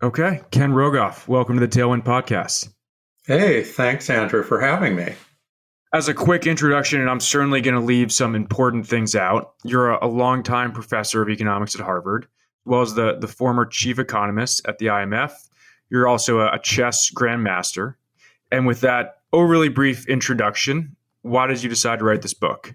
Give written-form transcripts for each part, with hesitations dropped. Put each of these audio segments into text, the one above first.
Okay. Ken Rogoff, welcome to the Tailwind Podcast. Hey, thanks, Andrew, for having me. As a quick introduction, and I'm certainly going to leave some important things out, you're a longtime professor of economics at Harvard, as well as the former chief economist at the IMF. You're also a chess grandmaster. And with that overly brief introduction, why did you decide to write this book?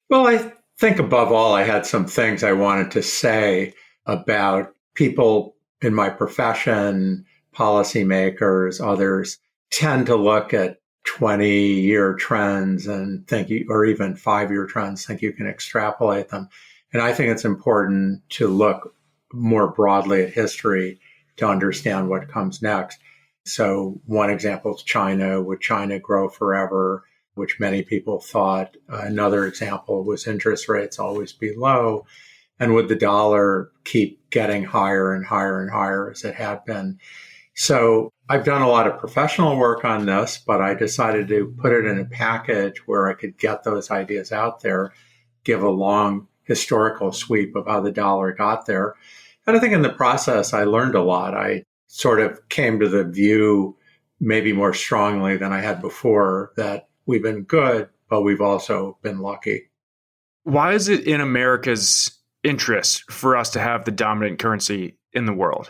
Well, I think above all, I had some things I wanted to say about people in my profession, policymakers, others tend to look at 20-year trends and think, or even 5-year trends, think you can extrapolate them. And I think it's important to look more broadly at history to understand what comes next. So one example is China. Would China grow forever? Which many people thought. Another example was interest rates always be low. And would the dollar keep getting higher and higher and higher as it had been? So I've done a lot of professional work on this, but I decided to put it in a package where I could get those ideas out there, give a long historical sweep of how the dollar got there. And I think in the process, I learned a lot. I sort of came to the view, maybe more strongly than I had before, that we've been good, but we've also been lucky. Why is it in America's interest for us to have the dominant currency in the world?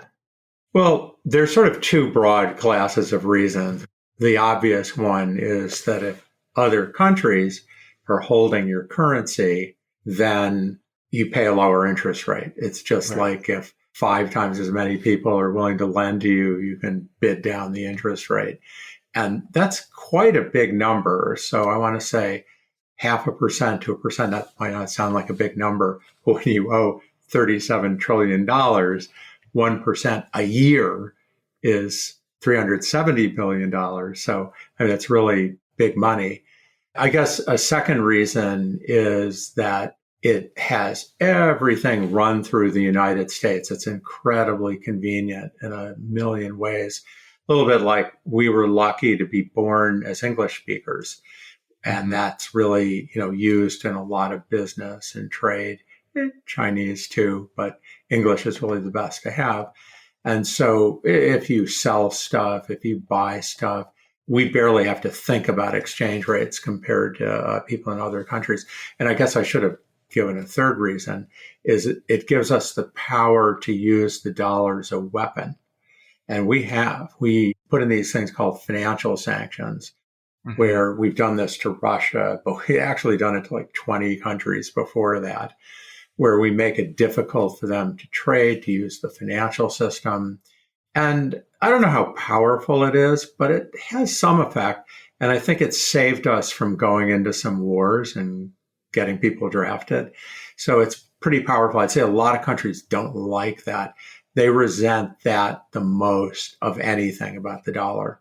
Well, there's sort of two broad classes of reasons. The obvious one is that if other countries are holding your currency, then you pay a lower interest rate. It's just like if 5 times as many people are willing to lend to you, you can bid down the interest rate. And that's quite a big number. So I want to say 0.5% to 1%, that might not sound like a big number, but when you owe $37 trillion, 1% a year is $370 billion. So I mean, it's really big money. I guess a second reason is that it has everything run through the United States. It's incredibly convenient in a million ways. A little bit like we were lucky to be born as English speakers. And that's really, used in a lot of business and trade, Chinese too, but English is really the best to have. And so if you sell stuff, if you buy stuff, we barely have to think about exchange rates compared to people in other countries. And I guess I should have given a third reason, is it gives us the power to use the dollar as a weapon. And we put in these things called financial sanctions, where we've done this to Russia, but we actually done it to like 20 countries before that, where we make it difficult for them to trade, to use the financial system. And I don't know how powerful it is, but it has some effect. And I think it's saved us from going into some wars and getting people drafted. So it's pretty powerful. I'd say a lot of countries don't like that. They resent that the most of anything about the dollar.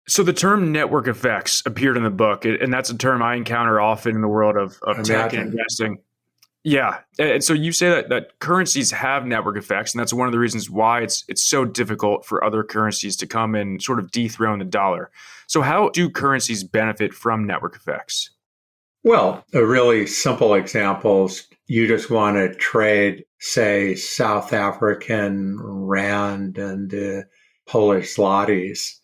So the term network effects appeared in the book, and that's a term I encounter often in the world of tech and investing. Yeah. And so you say that currencies have network effects, and that's one of the reasons why it's so difficult for other currencies to come and sort of dethrone the dollar. So how do currencies benefit from network effects? Well, a really simple example is you just want to trade, say, South African rand and Polish zlotys.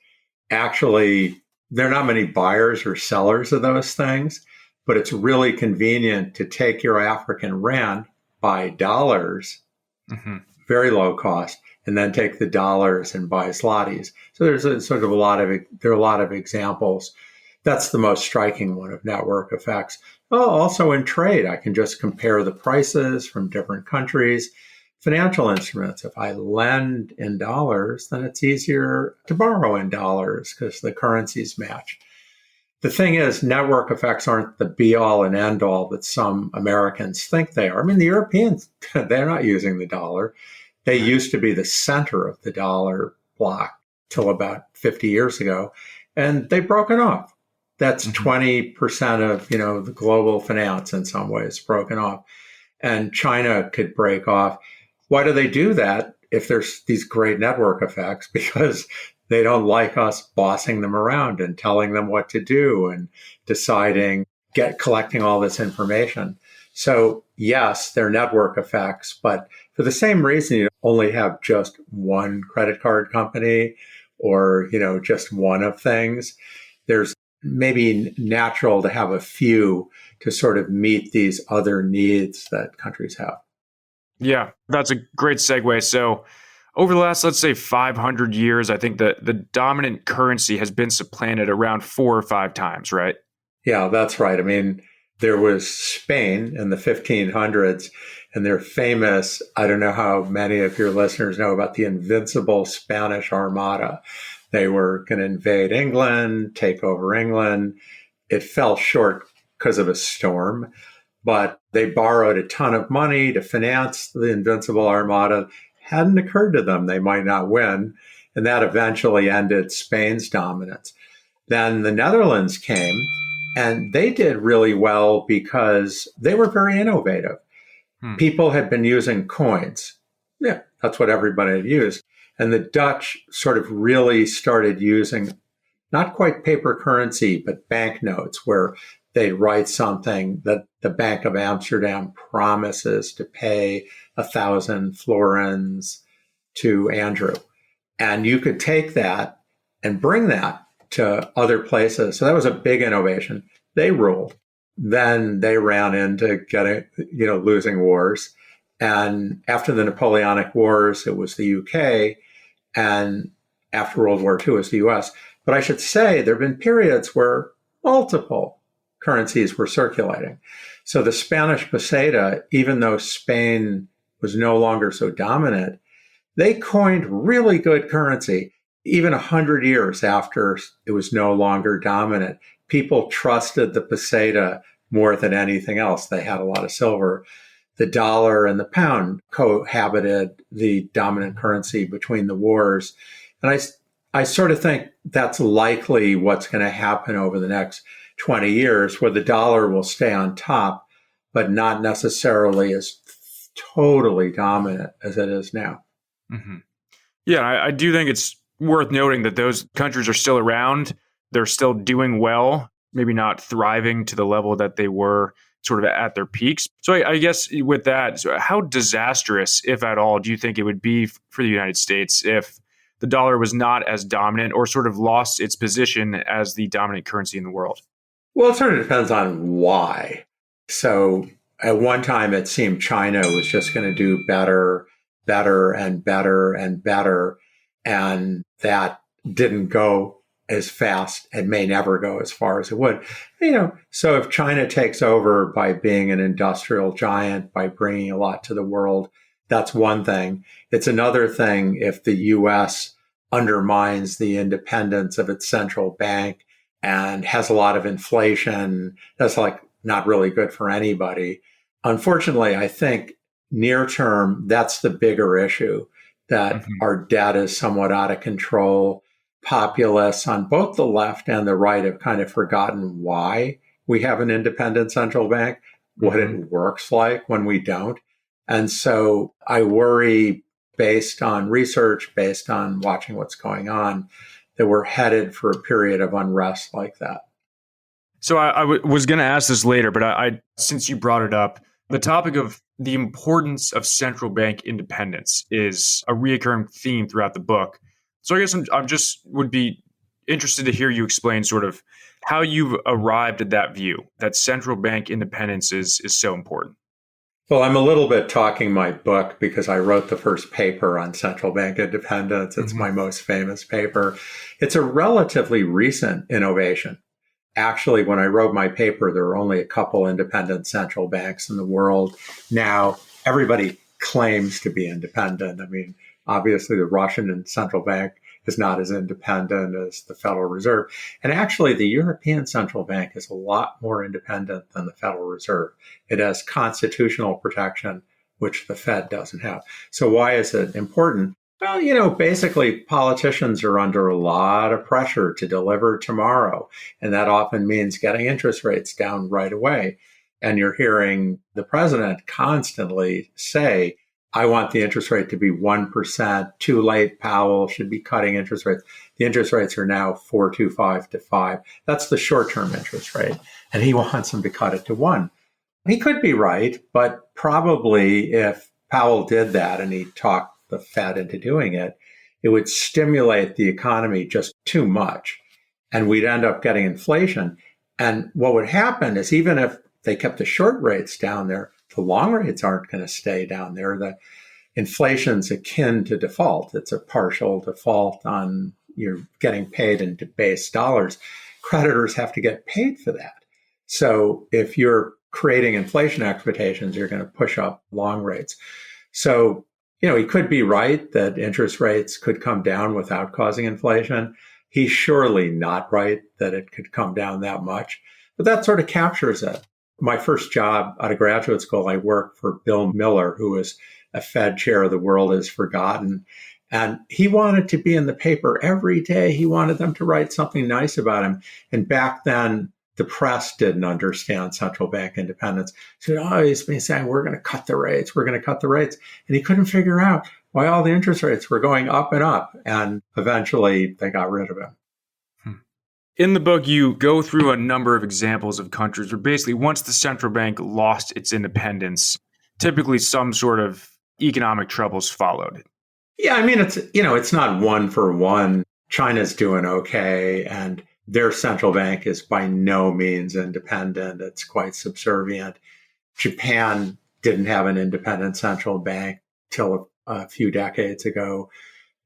Actually, there are not many buyers or sellers of those things, but it's really convenient to take your African rand, buy dollars, very low cost, and then take the dollars and buy zlotys. So there are a lot of examples. That's the most striking one of network effects. Oh, also in trade, I can just compare the prices from different countries. Financial instruments, if I lend in dollars, then it's easier to borrow in dollars because the currencies match. The thing is, network effects aren't the be-all and end-all that some Americans think they are. I mean, the Europeans, they're not using the dollar. They used to be the center of the dollar bloc till about 50 years ago, and they've broken off. That's 20% of, the global finance in some ways broken off. And China could break off. Why do they do that if there's these great network effects? Because they don't like us bossing them around and telling them what to do and collecting all this information. So yes, they're network effects, but for the same reason, you only have just one credit card company or, just one of things. There's maybe natural to have a few to sort of meet these other needs that countries have. Yeah, that's a great segue. So over the last, let's say 500 years, I think that the dominant currency has been supplanted around 4 or 5 times, right? Yeah, that's right. I mean, there was Spain in the 1500s, and they're famous. I don't know how many of your listeners know about the invincible Spanish Armada. They were going to invade England, take over England. It fell short because of a storm, but they borrowed a ton of money to finance the invincible Armada. Hadn't occurred to them they might not win, and that eventually ended Spain's dominance. Then the Netherlands came, and they did really well because they were very innovative. People had been using coins. Yeah, that's what everybody had used. And the Dutch sort of really started using not quite paper currency, but banknotes, where they write something that the Bank of Amsterdam promises to pay 1,000 florins to Andrew. And you could take that and bring that to other places. So that was a big innovation. They ruled. Then they ran into getting, losing wars. And after the Napoleonic Wars, it was the UK. And after World War II, it was the US. But I should say there have been periods where multiple currencies were circulating. So the Spanish peseta, even though Spain was no longer so dominant, they coined really good currency. Even 100 years after it was no longer dominant, people trusted the peseta more than anything else. They had a lot of silver. The dollar and the pound cohabited the dominant currency between the wars. And I sort of think that's likely what's going to happen over the next 20 years, where the dollar will stay on top, but not necessarily as totally dominant as it is now. Mm-hmm. Yeah, I do think it's worth noting that those countries are still around. They're still doing well, maybe not thriving to the level that they were sort of at their peaks. So I guess with that, so how disastrous, if at all, do you think it would be for the United States if the dollar was not as dominant or sort of lost its position as the dominant currency in the world? Well, it sort of depends on why. So at one time, it seemed China was just going to do better, and better and better. And that didn't go as fast and may never go as far as it would. So if China takes over by being an industrial giant, by bringing a lot to the world, that's one thing. It's another thing if the US undermines the independence of its central bank and has a lot of inflation. That's not really good for anybody. Unfortunately, I think near term, that's the bigger issue, that our debt is somewhat out of control. Populists on both the left and the right have kind of forgotten why we have an independent central bank, what it works like when we don't. And so I worry, based on research, based on watching what's going on, that we're headed for a period of unrest like that. So I was going to ask this later, but I since you brought it up, the topic of the importance of central bank independence is a reoccurring theme throughout the book. So I guess I'm just would be interested to hear you explain sort of how you've arrived at that view, that central bank independence is so important. Well, I'm a little bit talking my book because I wrote the first paper on central bank independence. It's my most famous paper. It's a relatively recent innovation. Actually, when I wrote my paper, there were only a couple independent central banks in the world. Now, everybody claims to be independent. I mean, obviously, the Russian central bank is not as independent as the Federal Reserve. And actually, the European Central Bank is a lot more independent than the Federal Reserve. It has constitutional protection, which the Fed doesn't have. So why is it important? Well, basically, politicians are under a lot of pressure to deliver tomorrow. And that often means getting interest rates down right away. And you're hearing the president constantly say, I want the interest rate to be 1%. Too late, Powell should be cutting interest rates. The interest rates are now 4.25 to 5. That's the short-term interest rate. And he wants them to cut it to 1. He could be right, but probably if Powell did that and he talked the Fed into doing it, it would stimulate the economy just too much. And we'd end up getting inflation. And what would happen is even if they kept the short rates down there, the long rates aren't going to stay down there. The inflation's akin to default. It's a partial default on you're getting paid in debased dollars. Creditors have to get paid for that. So if you're creating inflation expectations, you're going to push up long rates. So, he could be right that interest rates could come down without causing inflation. He's surely not right that it could come down that much, but that sort of captures it. My first job out of graduate school, I worked for Bill Miller, who was a Fed chair of The World Is Forgotten. And he wanted to be in the paper every day. He wanted them to write something nice about him. And back then, the press didn't understand central bank independence. He said, he's been saying, we're going to cut the rates. We're going to cut the rates. And he couldn't figure out why all the interest rates were going up and up. And eventually, they got rid of him. In the book, you go through a number of examples of countries where basically once the central bank lost its independence, typically some sort of economic troubles followed. Yeah, I mean, it's not one for one. China's doing okay, and their central bank is by no means independent. It's quite subservient. Japan didn't have an independent central bank till a few decades ago.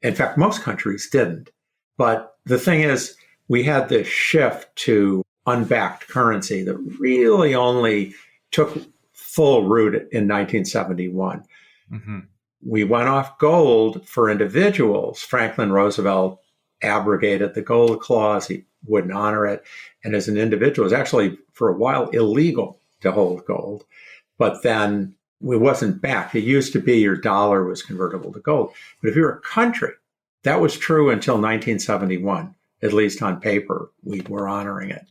In fact, most countries didn't. But the thing is, we had this shift to unbacked currency that really only took full root in 1971. Mm-hmm. We went off gold for individuals. Franklin Roosevelt abrogated the gold clause. He wouldn't honor it. And as an individual, it was actually for a while illegal to hold gold. But then it wasn't backed. It used to be your dollar was convertible to gold. But if you're a country, that was true until 1971. At least on paper, we were honoring it.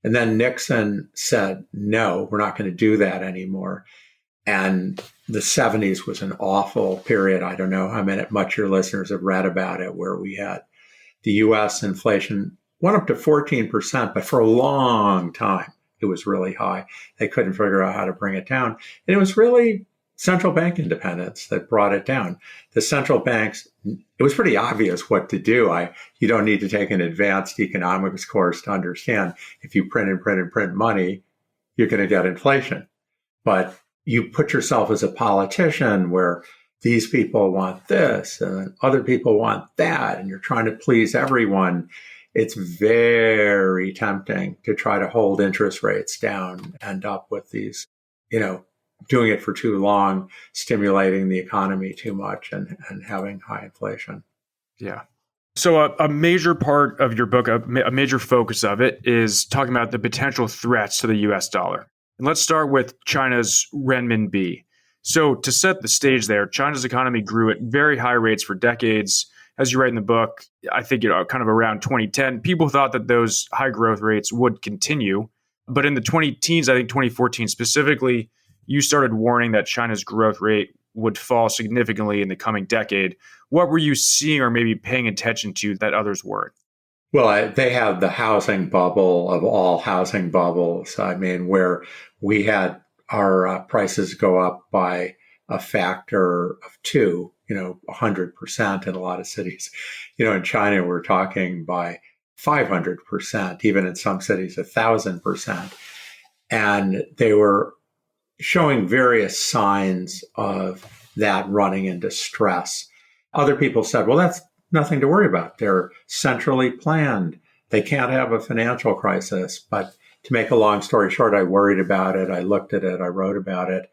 And then Nixon said, no, we're not going to do that anymore. And the 70s was an awful period. I don't know how much your listeners have read about it, where we had the U.S. inflation went up to 14%, but for a long time, it was really high. They couldn't figure out how to bring it down. And it was really central bank independence that brought it down. The central banks, it was pretty obvious what to do. You don't need to take an advanced economics course to understand if you print and print and print money, you're going to get inflation. But you put yourself as a politician where these people want this and other people want that, and you're trying to please everyone. It's very tempting to try to hold interest rates down, end up with these, doing it for too long, stimulating the economy too much and having high inflation. Yeah. So a major part of your book, a major focus of it is talking about the potential threats to the US dollar. And let's start with China's renminbi. So to set the stage there, China's economy grew at very high rates for decades. As you write in the book, I think kind of around 2010, people thought that those high growth rates would continue. But in the 2010s, I think 2014 specifically, you started warning that China's growth rate would fall significantly in the coming decade. What were you seeing or maybe paying attention to that others weren't? Well, they have the housing bubble of all housing bubbles. I mean, where we had our prices go up by a factor of 2, 100% in a lot of cities. In China, we're talking by 500%, even in some cities, 1,000%. And they were showing various signs of that running into stress. Other people said, well, that's nothing to worry about. They're centrally planned. They can't have a financial crisis. But to make a long story short, I worried about it. I looked at it. I wrote about it.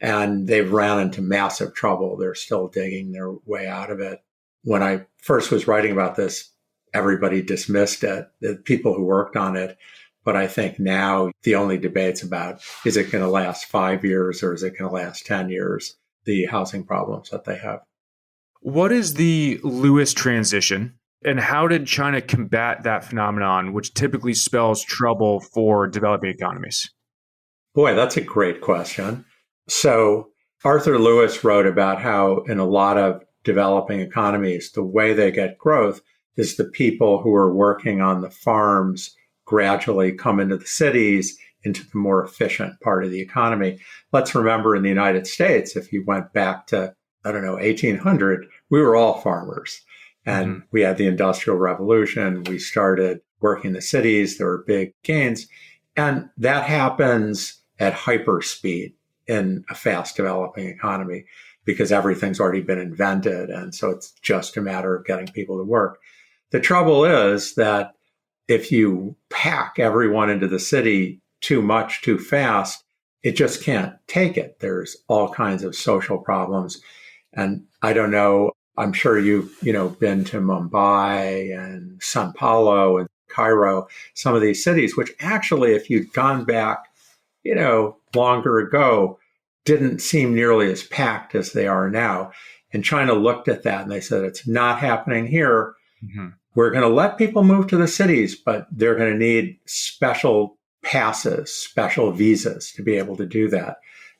And they've ran into massive trouble. They're still digging their way out of it. When I first was writing about this, everybody dismissed it, the people who worked on it. But I think now the only debate's about, is it going to last 5 years or is it going to last 10 years, the housing problems that they have. What is the Lewis transition, and how did China combat that phenomenon, which typically spells trouble for developing economies? Boy, that's a great question. So Arthur Lewis wrote about how in a lot of developing economies, the way they get growth is the people who are working on the farms gradually come into the cities, into the more efficient part of the economy. Let's remember in the United States, if you went back to, 1800, we were all farmers. And we had the Industrial Revolution. We started working the cities. There were big gains. And that happens at hyper speed in a fast developing economy because everything's already been invented. And so it's just a matter of getting people to work. The trouble is that if you pack everyone into the city too much, too fast, it just can't take it. There's all kinds of social problems. And I don't know, I'm sure you've, been to Mumbai and Sao Paulo and Cairo, some of these cities, which actually, if you'd gone back, longer ago, didn't seem nearly as packed as they are now. And China looked at that and they said, it's not happening here. We're going to let people move to the cities, but they're going to need special passes, special visas to be able to do that.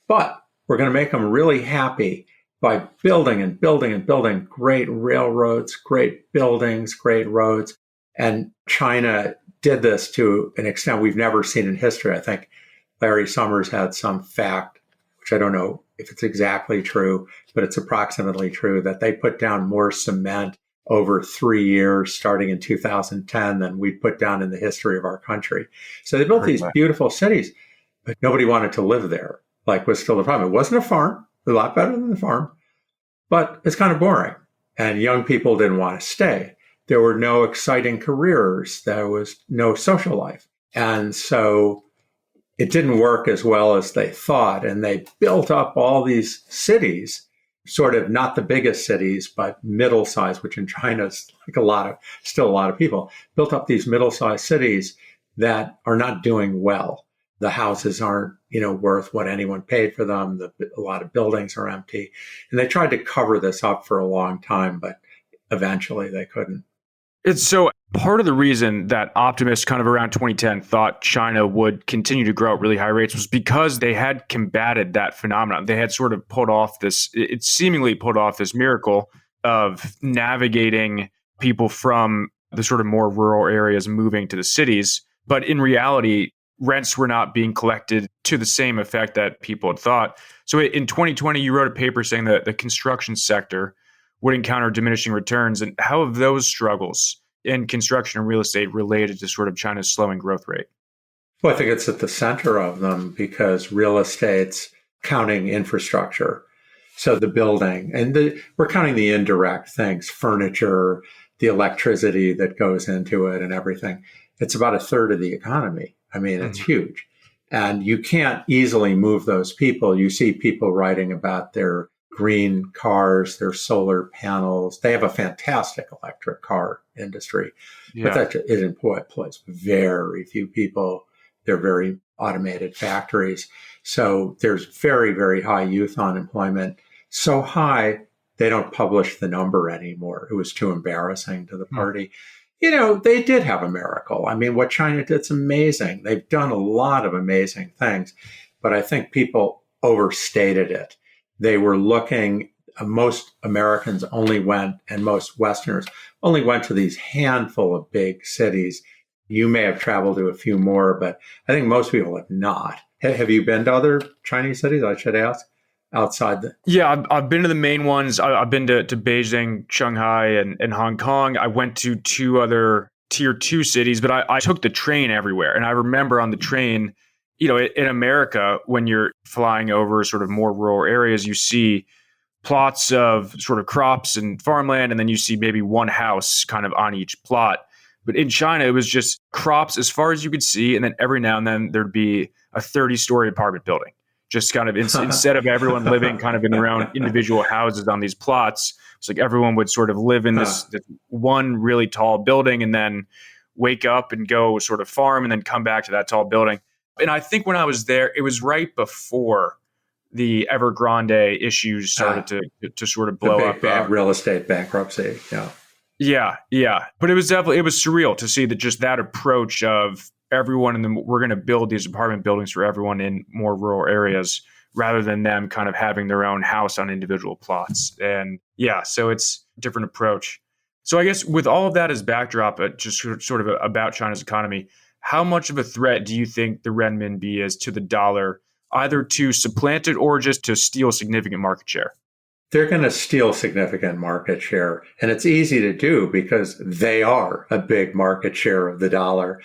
But we're going to make them really happy by building and building and building great railroads, great buildings, great roads. And China did this to an extent we've never seen in history. I think Larry Summers had some fact, which I don't know if it's exactly true, but it's approximately true, that they put down more cement over 3 years, starting in 2010, than we put down in the history of our country. So they built these beautiful cities, but nobody wanted to live there, was still the problem. It wasn't a farm, a lot better than the farm, but it's kind of boring. And young people didn't want to stay. There were no exciting careers. There was no social life. And so it didn't work as well as they thought. And they built up all these cities, sort of not the biggest cities, but middle size, which in China is still a lot of people, built up these middle-sized cities that are not doing well. The houses aren't, worth what anyone paid for them. A lot of buildings are empty. And they tried to cover this up for a long time, but eventually they couldn't. It's so part of the reason that optimists kind of around 2010 thought China would continue to grow at really high rates was because they had combated that phenomenon. They had sort of seemingly pulled off this miracle of navigating people from the sort of more rural areas moving to the cities. But in reality, rents were not being collected to the same effect that people had thought. So in 2020, you wrote a paper saying that the construction sector would encounter diminishing returns. And how have those struggles in construction and real estate related to sort of China's slowing growth rate? Well, I think it's at the center of them because real estate's counting infrastructure. So the building, and we're counting the indirect things, furniture, the electricity that goes into it and everything. It's about a third of the economy. I mean, it's huge. And you can't easily move those people. You see people writing about their green cars, their solar panels. They have a fantastic electric car industry, but that isn't what place. Very few people. They're very automated factories. So there's very, very high youth unemployment. So high, they don't publish the number anymore. It was too embarrassing to the party. They did have a miracle. I mean, what China did's amazing. They've done a lot of amazing things, but I think people overstated it. They were looking, most Americans only went, and most Westerners only went to these handful of big cities. You may have traveled to a few more, but I think most people have not. Have you been to other Chinese cities, I should ask, outside the... Yeah, I've been to the main ones. I've been to Beijing, Shanghai, and Hong Kong. I went to 2 other tier 2 cities, but I took the train everywhere. And I remember on the train, in America, when you're flying over sort of more rural areas, you see plots of sort of crops and farmland, and then you see maybe one house kind of on each plot. But in China, it was just crops as far as you could see, and then every now and then there'd be a 30-story apartment building. Just kind of instead of everyone living kind of in their own individual houses on these plots, it's like everyone would sort of live in this one really tall building and then wake up and go sort of farm and then come back to that tall building. And I think when I was there, it was right before the Evergrande issues started to sort of blow up. Big real estate bankruptcy. Yeah. But it was surreal to see that approach of everyone we're going to build these apartment buildings for everyone in more rural areas rather than them kind of having their own house on individual plots. And so it's a different approach. So I guess with all of that as backdrop, just sort of about China's economy, how much of a threat do you think the renminbi is to the dollar, either to supplant it or just to steal significant market share? They're going to steal significant market share. And it's easy to do because they are a big market share of the dollar.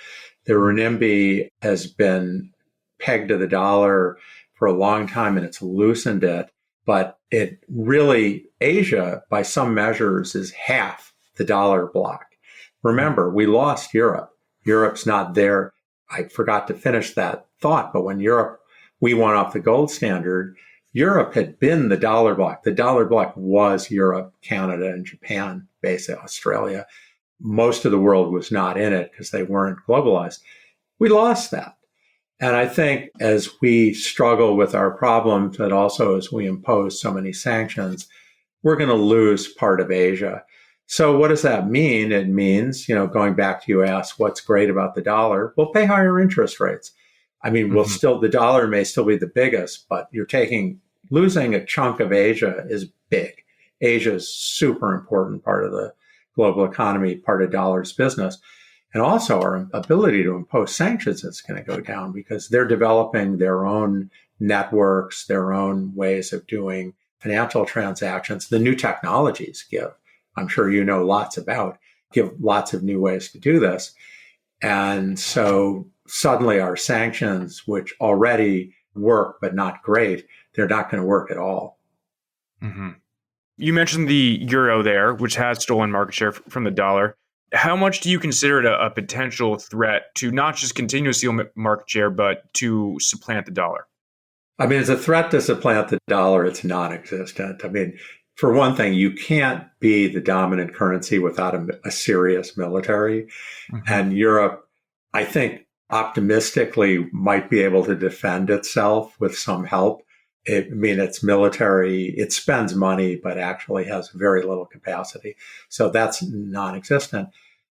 The renminbi has been pegged to the dollar for a long time and it's loosened it. But it really, Asia, by some measures, is half the dollar bloc. Remember, we lost Europe. Europe's not there. I forgot to finish that thought, but when we went off the gold standard, Europe had been the dollar bloc. The dollar bloc was Europe, Canada, and Japan, basically Australia. Most of the world was not in it because they weren't globalized. We lost that. And I think as we struggle with our problems, and also as we impose so many sanctions, we're going to lose part of Asia. So what does that mean? It means, going back to you asked, what's great about the dollar? We'll pay higher interest rates. I mean, the dollar may still be the biggest, but losing a chunk of Asia is big. Asia is super important part of the global economy, part of dollar's business. And also our ability to impose sanctions is going to go down because they're developing their own networks, their own ways of doing financial transactions. The new technologies I'm sure you know lots about, give lots of new ways to do this. And so suddenly our sanctions, which already work but not great, they're not going to work at all. Mm-hmm. You mentioned the euro there, which has stolen market share from the dollar. How much do you consider it a potential threat to not just continue to steal market share, but to supplant the dollar? I mean, as a threat to supplant the dollar, it's non-existent. I mean, for one thing, you can't be the dominant currency without a serious military. Mm-hmm. And Europe, I think, optimistically might be able to defend itself with some help. It's military, it spends money, but actually has very little capacity. So that's non-existent.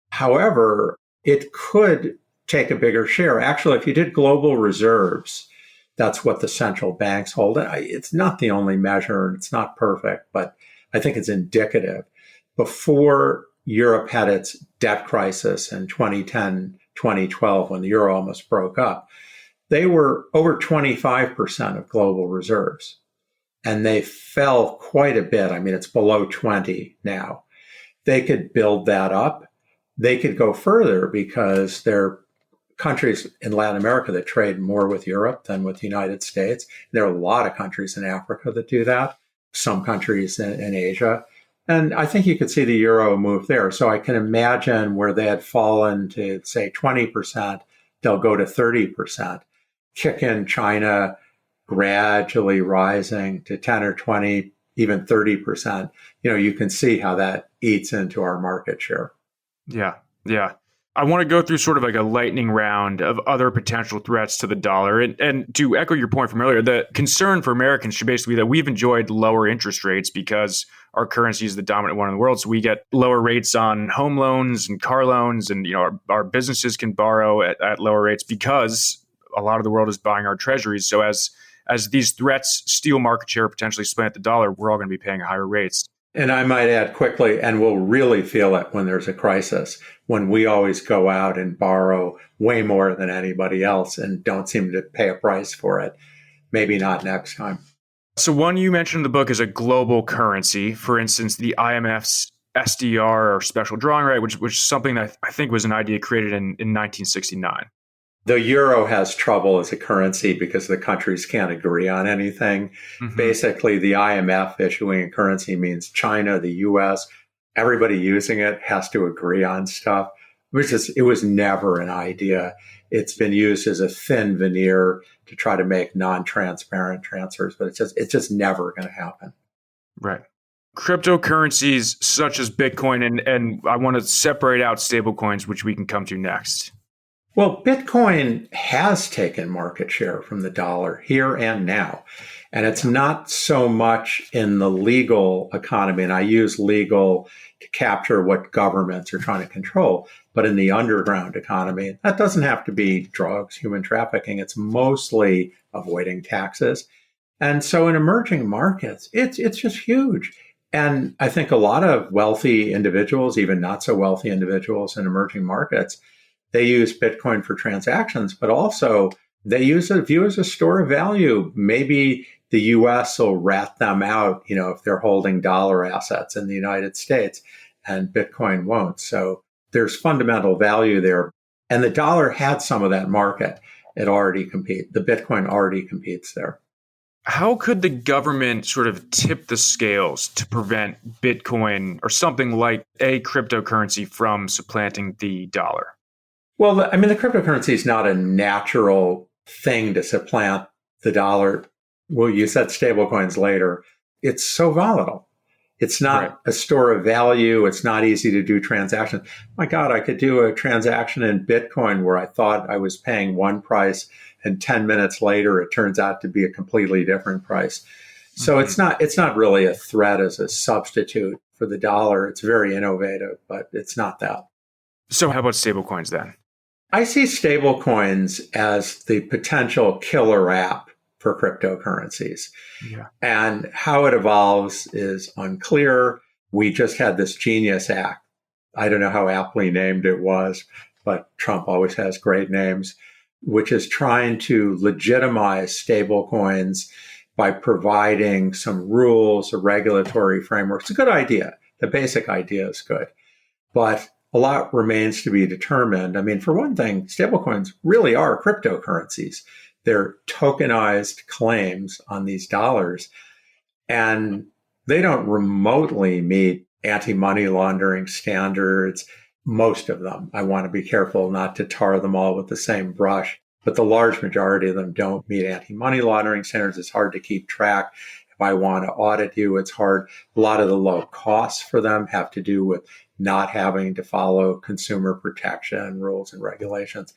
However, it could take a bigger share. Actually, if you did global reserves, that's what the central banks hold. It's not the only measure, and it's not perfect, but I think it's indicative. Before Europe had its debt crisis in 2010, 2012, when the euro almost broke up, they were over 25% of global reserves, and they fell quite a bit. I mean, it's below 20 now. They could build that up. They could go further because there are countries in Latin America that trade more with Europe than with the United States. There are a lot of countries in Africa that do that, some countries in Asia. And I think you could see the euro move there. So I can imagine where they had fallen to, say, 20%, they'll go to 30%. Kick in China gradually rising to 10 or 20, even 30%. You can see how that eats into our market share. Yeah. I want to go through sort of like a lightning round of other potential threats to the dollar. And to echo your point from earlier, the concern for Americans should basically be that we've enjoyed lower interest rates because our currency is the dominant one in the world. So we get lower rates on home loans and car loans, and our businesses can borrow at lower rates because a lot of the world is buying our treasuries. So as these threats steal market share, potentially supplant the dollar, we're all going to be paying higher rates. And I might add quickly, and we'll really feel it when there's a crisis, when we always go out and borrow way more than anybody else and don't seem to pay a price for it. Maybe not next time. So one you mentioned in the book is a global currency. For instance, the IMF's SDR, or special drawing right, which is something that I think was an idea created in 1969. The euro has trouble as a currency because the countries can't agree on anything. Mm-hmm. Basically, the IMF issuing a currency means China, the US, everybody using it has to agree on stuff. It was never an idea. It's been used as a thin veneer to try to make non-transparent transfers, but it's just never going to happen. Right. Cryptocurrencies such as Bitcoin, and I want to separate out stablecoins, which we can come to next. Well, Bitcoin has taken market share from the dollar here and now. And it's not so much in the legal economy, and I use legal to capture what governments are trying to control, but in the underground economy, that doesn't have to be drugs, human trafficking. It's mostly avoiding taxes. And so in emerging markets, it's just huge. And I think a lot of wealthy individuals, even not so wealthy individuals in emerging markets, they use Bitcoin for transactions, but also they use it view as a store of value. Maybe the US will rat them out, if they're holding dollar assets in the United States, and Bitcoin won't. So there's fundamental value there. And the dollar had some of that market. The Bitcoin already competes there. How could the government sort of tip the scales to prevent Bitcoin or something like a cryptocurrency from supplanting the dollar? Well, the cryptocurrency is not a natural thing to supplant the dollar. Well, you said stablecoins later. It's so volatile. It's not a store of value. It's not easy to do transactions. My God, I could do a transaction in Bitcoin where I thought I was paying one price, and 10 minutes later, it turns out to be a completely different price. So it's not really a threat as a substitute for the dollar. It's very innovative, but it's not that. So how about stablecoins then? I see stablecoins as the potential killer app for cryptocurrencies. Yeah. And how it evolves is unclear. We just had this Genius Act. I don't know how aptly named it was, but Trump always has great names, which is trying to legitimize stablecoins by providing some rules, a regulatory framework. It's a good idea. The basic idea is good. But a lot remains to be determined. For one thing, stablecoins really are cryptocurrencies. They're tokenized claims on these dollars, and they don't remotely meet anti-money laundering standards. Most of them. I want to be careful not to tar them all with the same brush, but the large majority of them don't meet anti-money laundering standards. It's hard to keep track. If I want to audit you, it's hard. A lot of the low costs for them have to do with not having to follow consumer protection rules and regulations.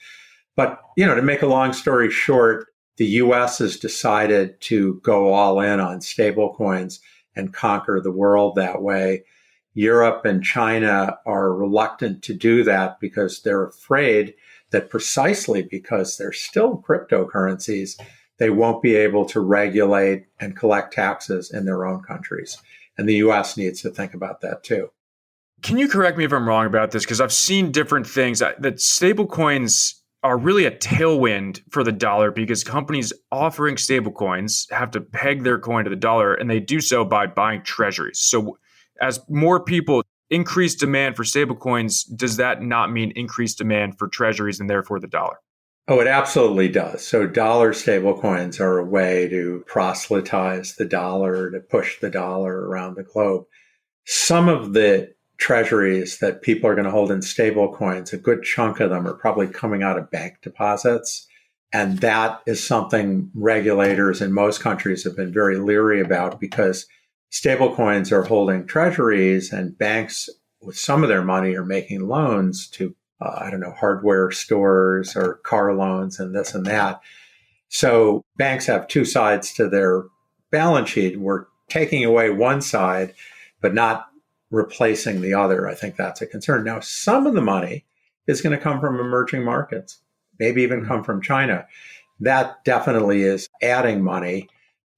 But, to make a long story short, the US has decided to go all in on stablecoins and conquer the world that way. Europe and China are reluctant to do that because they're afraid that precisely because they're still cryptocurrencies, they won't be able to regulate and collect taxes in their own countries. And the US needs to think about that too. Can you correct me if I'm wrong about this? Because I've seen different things that stablecoins are really a tailwind for the dollar because companies offering stablecoins have to peg their coin to the dollar, and they do so by buying treasuries. So as more people increase demand for stablecoins, does that not mean increased demand for treasuries and therefore the dollar? Oh, it absolutely does. So dollar stablecoins are a way to proselytize the dollar, to push the dollar around the globe. Some of the treasuries that people are going to hold in stablecoins, a good chunk of them are probably coming out of bank deposits. And that is something regulators in most countries have been very leery about because stablecoins are holding treasuries and banks with some of their money are making loans to, hardware stores or car loans and this and that. So banks have two sides to their balance sheet. We're taking away one side, but not replacing the other. I think that's a concern. Now, some of the money is going to come from emerging markets, maybe even come from China. That definitely is adding money.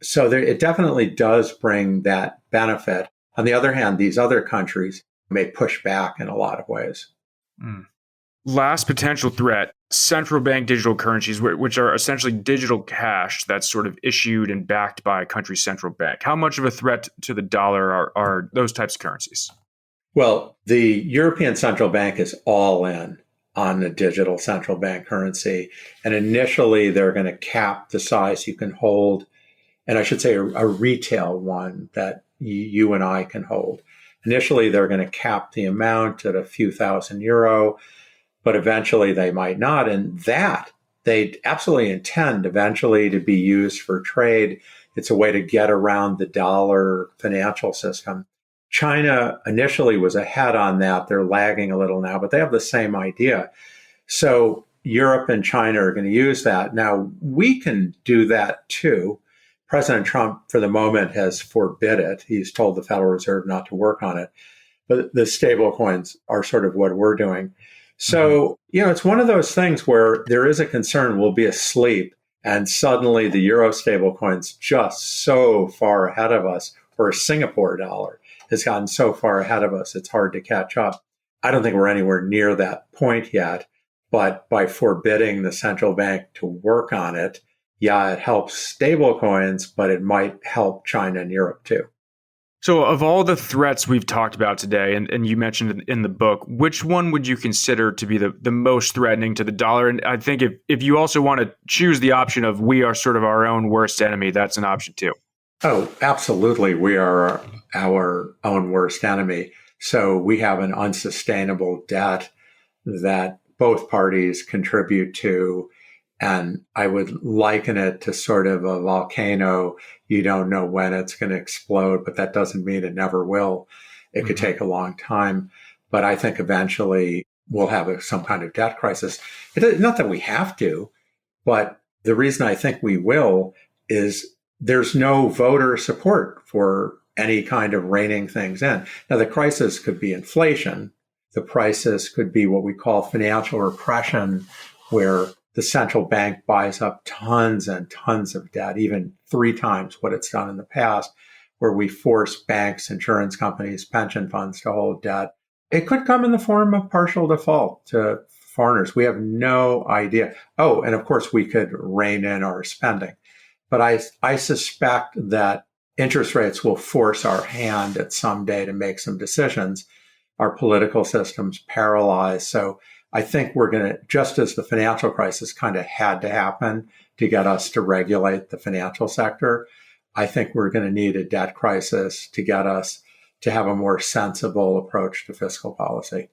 So it definitely does bring that benefit. On the other hand, these other countries may push back in a lot of ways. Last potential threat, central bank digital currencies, which are essentially digital cash that's sort of issued and backed by a country's central bank. How much of a threat to the dollar are those types of currencies? Well, the European Central Bank is all in on the digital central bank currency. And initially, they're going to cap the size you can hold. And I should say a retail one that you and I can hold. Initially, they're going to cap the amount at a few €1,000, but eventually they might not. And that they absolutely intend eventually to be used for trade. It's a way to get around the dollar financial system. China initially was ahead on that. They're lagging a little now, but they have the same idea. So Europe and China are going to use that. Now, we can do that too. President Trump, for the moment, has forbid it. He's told the Federal Reserve not to work on it. But the stable coins are sort of what we're doing. So, it's one of those things where there is a concern we'll be asleep and suddenly the euro stable coins just so far ahead of us, or a Singapore dollar has gotten so far ahead of us, it's hard to catch up. I don't think we're anywhere near that point yet. But by forbidding the central bank to work on it, yeah, it helps stable coins, but it might help China and Europe too. So of all the threats we've talked about today, and you mentioned in the book, which one would you consider to be the most threatening to the dollar? And I think if you also want to choose the option of we are sort of our own worst enemy, that's an option too. Oh, absolutely. We are our own worst enemy. So we have an unsustainable debt that both parties contribute to. And I would liken it to sort of a volcano. You don't know when it's going to explode, but that doesn't mean it never will. It could take a long time. But I think eventually we'll have some kind of debt crisis. Not that we have to, but the reason I think we will is there's no voter support for any kind of reining things in. Now, the crisis could be inflation. The crisis could be what we call financial repression, where the central bank buys up tons and tons of debt, even 3 times what it's done in the past, where we force banks, insurance companies, pension funds to hold debt. It could come in the form of partial default to foreigners. We have no idea. Oh, and of course, we could rein in our spending. But I suspect that interest rates will force our hand at some day to make some decisions. Our political system's paralyzed. So I think we're going to, just as the financial crisis kind of had to happen to get us to regulate the financial sector, I think we're going to need a debt crisis to get us to have a more sensible approach to fiscal policy.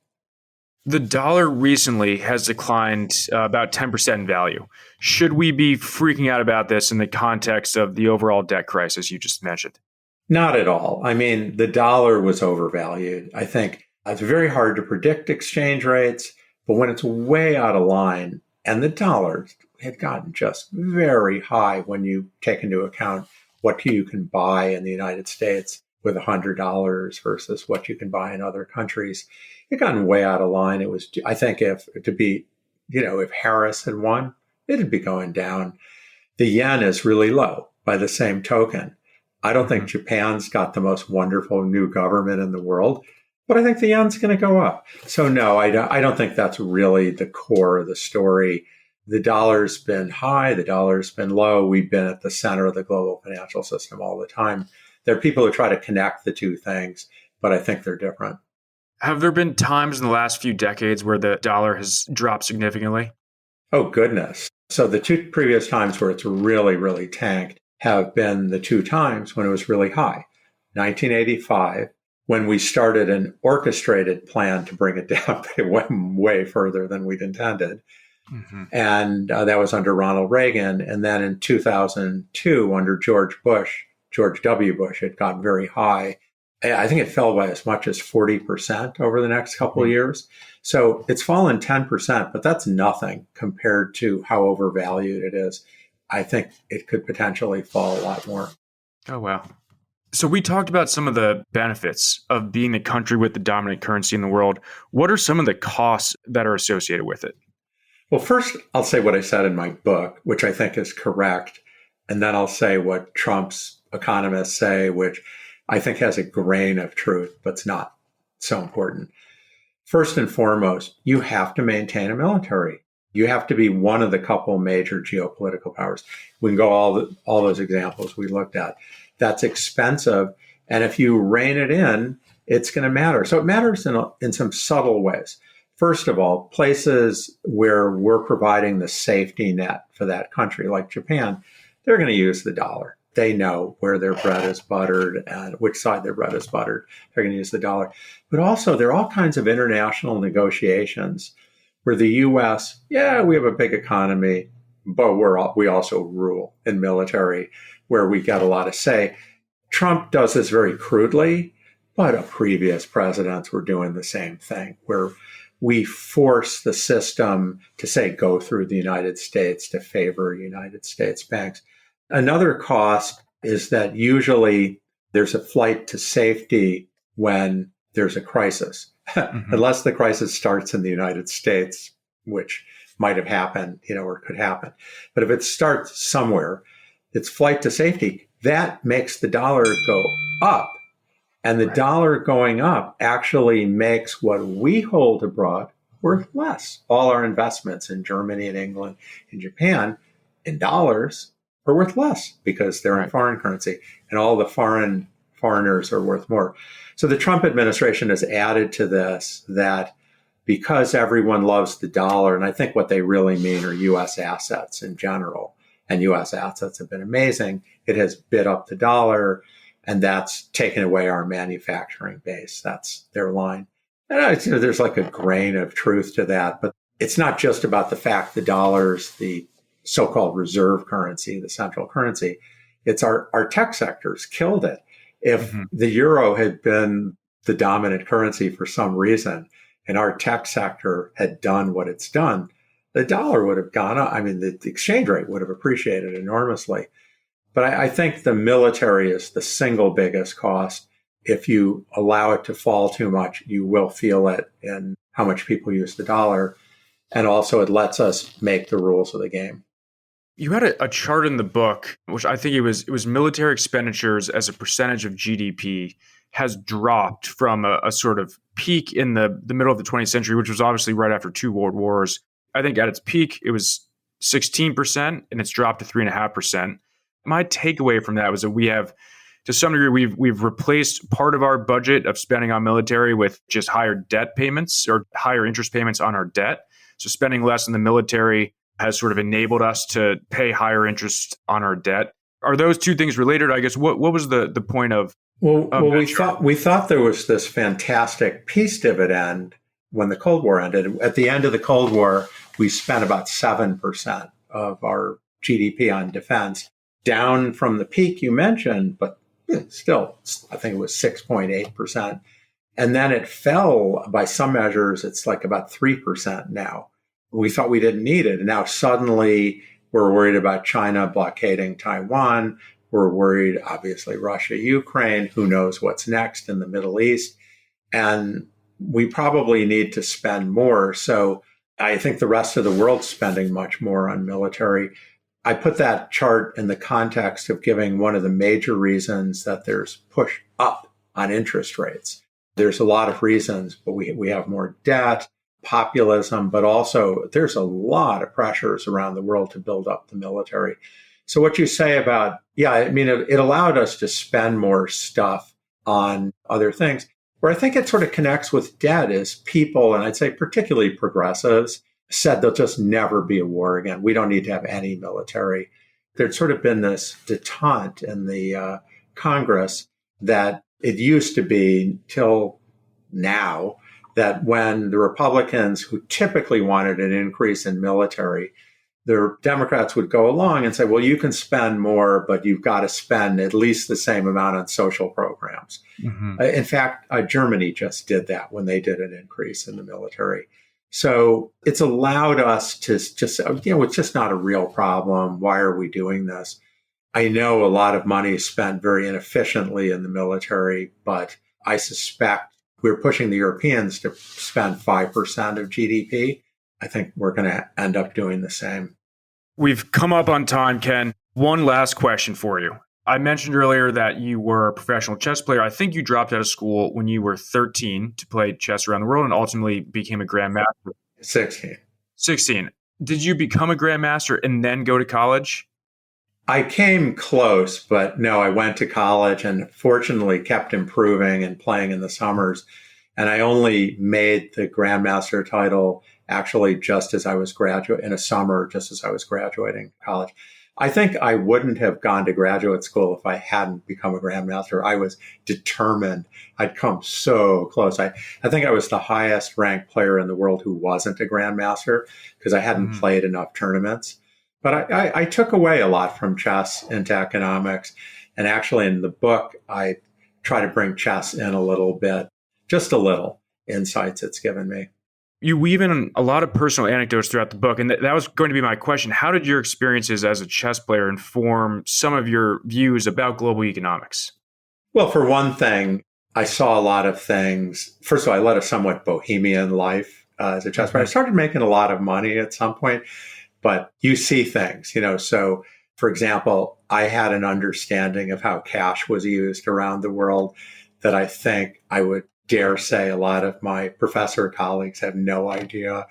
The dollar recently has declined about 10% in value. Should we be freaking out about this in the context of the overall debt crisis you just mentioned? Not at all. I mean, the dollar was overvalued. I think it's very hard to predict exchange rates, but when it's way out of line, and the dollar had gotten just very high when you take into account what you can buy in the United States with $100 versus what you can buy in other countries, it gotten way out of line. It was, I think, if Harris had won, it'd be going down. The yen is really low by the same token. I don't think Japan's got the most wonderful new government in the world, but I think the yen's going to go up. So no, I don't think that's really the core of the story. The dollar's been high, the dollar's been low. We've been at the center of the global financial system all the time. There are people who try to connect the two things, but I think they're different. Have there been times in the last few decades where the dollar has dropped significantly? Oh, goodness. So the 2 previous times where it's really, really tanked have been the 2 times when it was really high. 1985, when we started an orchestrated plan to bring it down, but it went way further than we'd intended. And that was under Ronald Reagan. And then in 2002, under George W. Bush, it got very high. I think it fell by as much as 40% over the next couple of years. So it's fallen 10%, but that's nothing compared to how overvalued it is. I think it could potentially fall a lot more. Oh, wow. So we talked about some of the benefits of being the country with the dominant currency in the world. What are some of the costs that are associated with it? Well, first, I'll say what I said in my book, which I think is correct. And then I'll say what Trump's economists say, which I think has a grain of truth, but it's not so important. First and foremost, you have to maintain a military. You have to be one of the couple major geopolitical powers. We can go all those examples we looked at. That's expensive. And if you rein it in, it's going to matter. So it matters in some subtle ways. First of all, places where we're providing the safety net for that country, like Japan, they're going to use the dollar. They know where their bread is buttered and which side their bread is buttered. They're going to use the dollar. But also, there are all kinds of international negotiations where the U.S., we have a big economy, but we also rule in military, where we get a lot of say. Trump does this very crudely, but previous presidents were doing the same thing, where we force the system to say, go through the United States to favor United States banks. Another cost is that usually there's a flight to safety when there's a crisis, unless the crisis starts in the United States, which might have happened, or could happen. But if it starts somewhere, it's flight to safety. That makes the dollar go up. And the dollar going up actually makes what we hold abroad, worth less. All our investments in Germany and England and Japan in dollars are worth less because they're in foreign currency, and all the foreigners are worth more. So the Trump administration has added to this that because everyone loves the dollar, and I think what they really mean are U.S. assets in general, and U.S. assets have been amazing, it has bid up the dollar, and that's taken away our manufacturing base. That's their line. And there's like a grain of truth to that, but it's not just about the fact the dollar's the so-called reserve currency, the central currency. It's our tech sectors killed it. If the euro had been the dominant currency for some reason, and our tech sector had done what it's done, the dollar would have gone up. I mean, the exchange rate would have appreciated enormously. But I think the military is the single biggest cost. If you allow it to fall too much, you will feel it in how much people use the dollar. And also it lets us make the rules of the game. You had a chart in the book, which I think it was military expenditures as a percentage of GDP has dropped from a sort of peak in the middle of the 20th century, which was obviously right after two world wars. I think at its peak, it was 16%, and it's dropped to 3.5%. My takeaway from that was that we have, to some degree, we've replaced part of our budget of spending on military with just higher debt payments or higher interest payments on our debt. So spending less in the military has sort of enabled us to pay higher interest on our debt. Are those two things related? I guess what was the point of? Well, we thought there was this fantastic peace dividend when the Cold War ended. At the end of the Cold War, we spent about 7% of our GDP on defense, down from the peak you mentioned, but still, I think it was 6.8%. And then it fell by some measures. It's like about 3% now. We thought we didn't need it. And now suddenly we're worried about China blockading Taiwan. We're worried, obviously, Russia, Ukraine. Who knows what's next in the Middle East? And we probably need to spend more. So I think the rest of the world's spending much more on military. I put that chart in the context of giving one of the major reasons that there's push up on interest rates. There's a lot of reasons, but we have more debt, populism, but also there's a lot of pressures around the world to build up the military. So what you say about, it allowed us to spend more stuff on other things. Where I think it sort of connects with debt is people, and I'd say particularly progressives, said there'll just never be a war again. We don't need to have any military. There'd sort of been this detente in the Congress that it used to be till now that when the Republicans, who typically wanted an increase in military, the Democrats would go along and say, well, you can spend more, but you've got to spend at least the same amount on social programs. In fact, Germany just did that when they did an increase in the military. So it's allowed us to just, it's just not a real problem. Why are we doing this? I know a lot of money is spent very inefficiently in the military, but I suspect we're pushing the Europeans to spend 5% of GDP. I think we're going to end up doing the same. We've come up on time, Ken. One last question for you. I mentioned earlier that you were a professional chess player. I think you dropped out of school when you were 13 to play chess around the world and ultimately became a grandmaster. 16. Did you become a grandmaster and then go to college? I came close, but no, I went to college and fortunately kept improving and playing in the summers. And I only made the grandmaster title actually just as I was in a summer, just as I was graduating college. I think I wouldn't have gone to graduate school if I hadn't become a grandmaster. I was determined. I'd come so close. I think I was the highest ranked player in the world who wasn't a grandmaster because I hadn't played enough tournaments. But I took away a lot from chess into economics. And actually in the book, I try to bring chess in a little bit, just a little insights it's given me. You weave in a lot of personal anecdotes throughout the book, and that was going to be my question. How did your experiences as a chess player inform some of your views about global economics? Well, for one thing, I saw a lot of things. First of all, I led a somewhat bohemian life as a chess player. I started making a lot of money at some point, but you see things, So, for example, I had an understanding of how cash was used around the world that I think I would dare say a lot of my professor colleagues have no idea,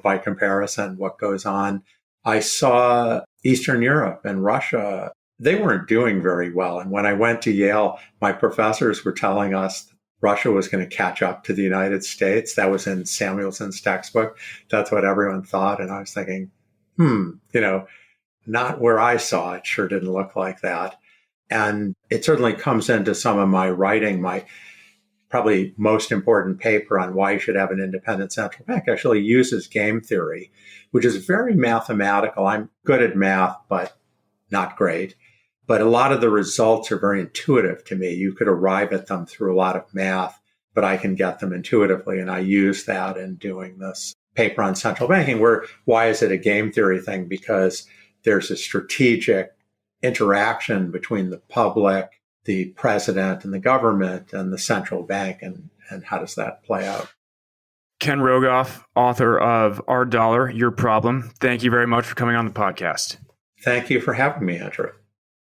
by comparison, what goes on. I saw Eastern Europe and Russia. They weren't doing very well. And when I went to Yale, my professors were telling us Russia was going to catch up to the United States. That was in Samuelson's textbook. That's what everyone thought. And I was thinking, not where I saw it. Sure didn't look like that. And it certainly comes into some of my writing. My probably most important paper on why you should have an independent central bank actually uses game theory, which is very mathematical. I'm good at math, but not great. But a lot of the results are very intuitive to me. You could arrive at them through a lot of math, but I can get them intuitively. And I use that in doing this paper on central banking, why is it a game theory thing? Because there's a strategic interaction between the public, the president and the government and the central bank. And how does that play out? Ken Rogoff, author of Our Dollar, Your Problem. Thank you very much for coming on the podcast. Thank you for having me, Andrew.